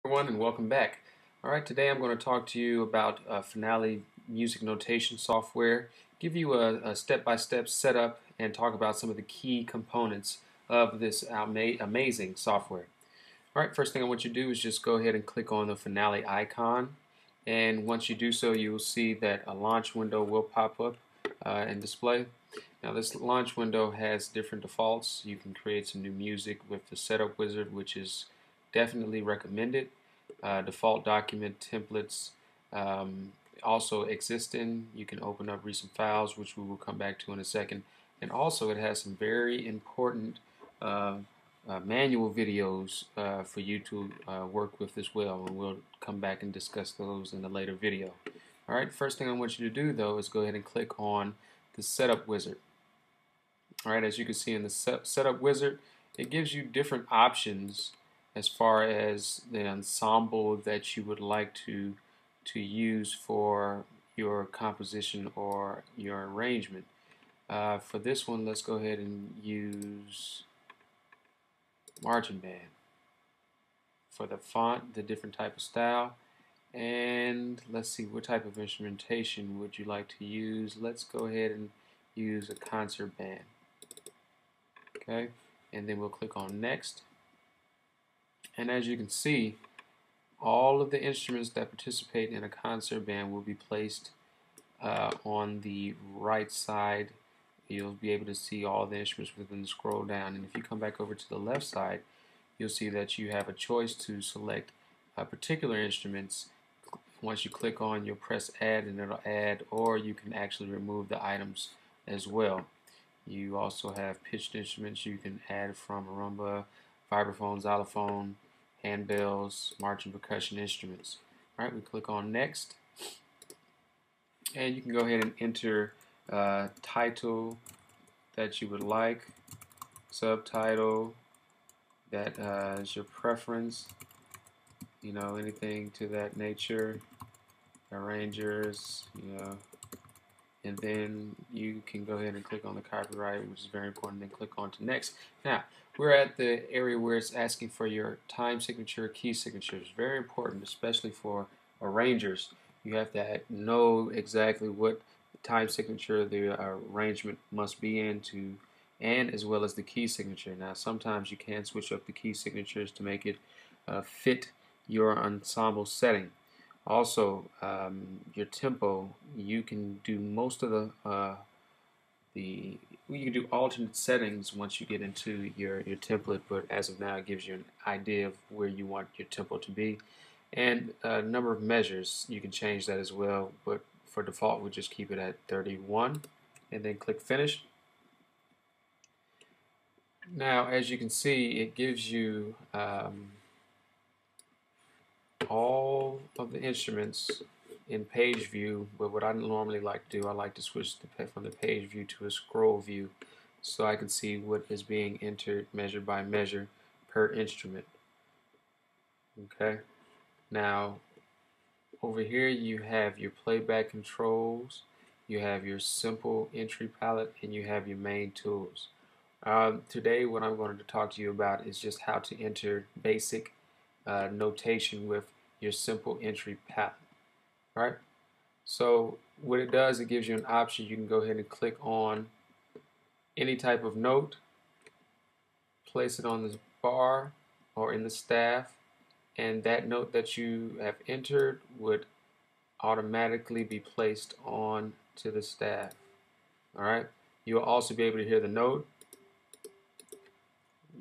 Everyone, and welcome back. All right, today I'm going to talk to you about Finale music notation software, give you a step-by-step setup, and talk about some of the key components of this amazing software. All right, first thing I want you to do is just go ahead and click on the Finale icon, and once you do so, you will see that a launch window will pop up and display. Now, this launch window has different defaults. You can create some new music with the setup wizard, which is definitely recommended. Default document templates also existing. You can open up recent files, which we will come back to in a second. And also, it has some very important uh, manual videos for you to work with as well, and we'll come back and discuss those in a later video. All right, first thing I want you to do though is go ahead and click on the setup wizard. All right, as you can see in the setup wizard, it gives you different options as far as the ensemble that you would like to use for your composition or your arrangement. For this one, let's go ahead and use marching band. For the font, the different type of style, and let's see, what type of instrumentation would you like to use? Let's go ahead and use a concert band. Okay, and then we'll click on next, and as you can see, all of the instruments that participate in a concert band will be placed on the right side. You'll be able to see all the instruments within the scroll down, and if you come back over to the left side, you'll see that you have a choice to select particular instruments. Once you click on, you'll press add and it'll add, or you can actually remove the items as well. You also have pitched instruments you can add from marimba, vibraphone, xylophone, handbells, marching percussion instruments. All right, we click on next, and you can go ahead and enter title that you would like, subtitle that is your preference, anything to that nature, arrangers, and then you can go ahead and click on the copyright, which is very important, then click on to next. Now, we're at the area where it's asking for your time signature, key signatures. Very important, especially for arrangers. You have to know exactly what time signature the arrangement must be into, and as well as the key signature. Now, sometimes you can switch up the key signatures to make it fit your ensemble setting. Also, your tempo, you can do most of you can do alternate settings once you get into your template, but as of now it gives you an idea of where you want your tempo to be. And a number of measures, you can change that as well, but for default we'll just keep it at 31 and then click finish. Now, as you can see, it gives you all of the instruments in page view, but what I normally like to do, I like to switch from the page view to a scroll view so I can see what is being entered measure by measure per instrument. Okay, now over here you have your playback controls, you have your simple entry palette, and you have your main tools. Today what I'm going to talk to you about is just how to enter basic notation with your simple entry palette. Right? So what it does, it gives you an option. You can go ahead and click on any type of note, place it on the bar or in the staff, and that note that you have entered would automatically be placed on to the staff. Alright? You'll also be able to hear the note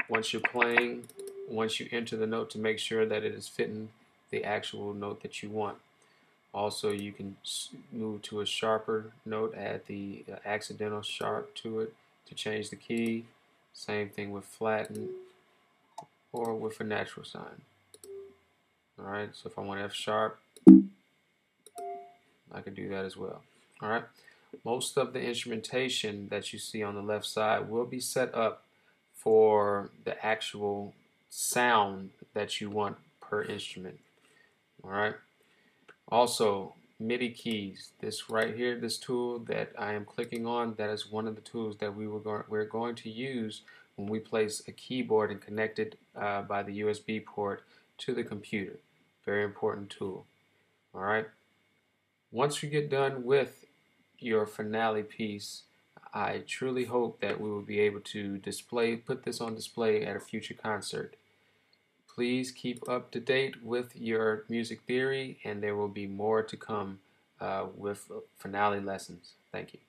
once you're playing, once you enter the note to make sure that it is fitting the actual note that you want. Also, you can move to a sharper note, add the accidental sharp to it to change the key. Same thing with flatten or with a natural sign. Alright, so if I want F sharp, I can do that as well. Alright, most of the instrumentation that you see on the left side will be set up for the actual sound that you want per instrument. Alright. Also, MIDI keys. This right here, this tool that I am clicking on, that is one of the tools that we're going to use when we place a keyboard and connect it by the USB port to the computer. Very important tool. All right. Once you get done with your finale piece, I truly hope that we will be able to put this on display at a future concert. Please keep up to date with your music theory, and there will be more to come with finale lessons. Thank you.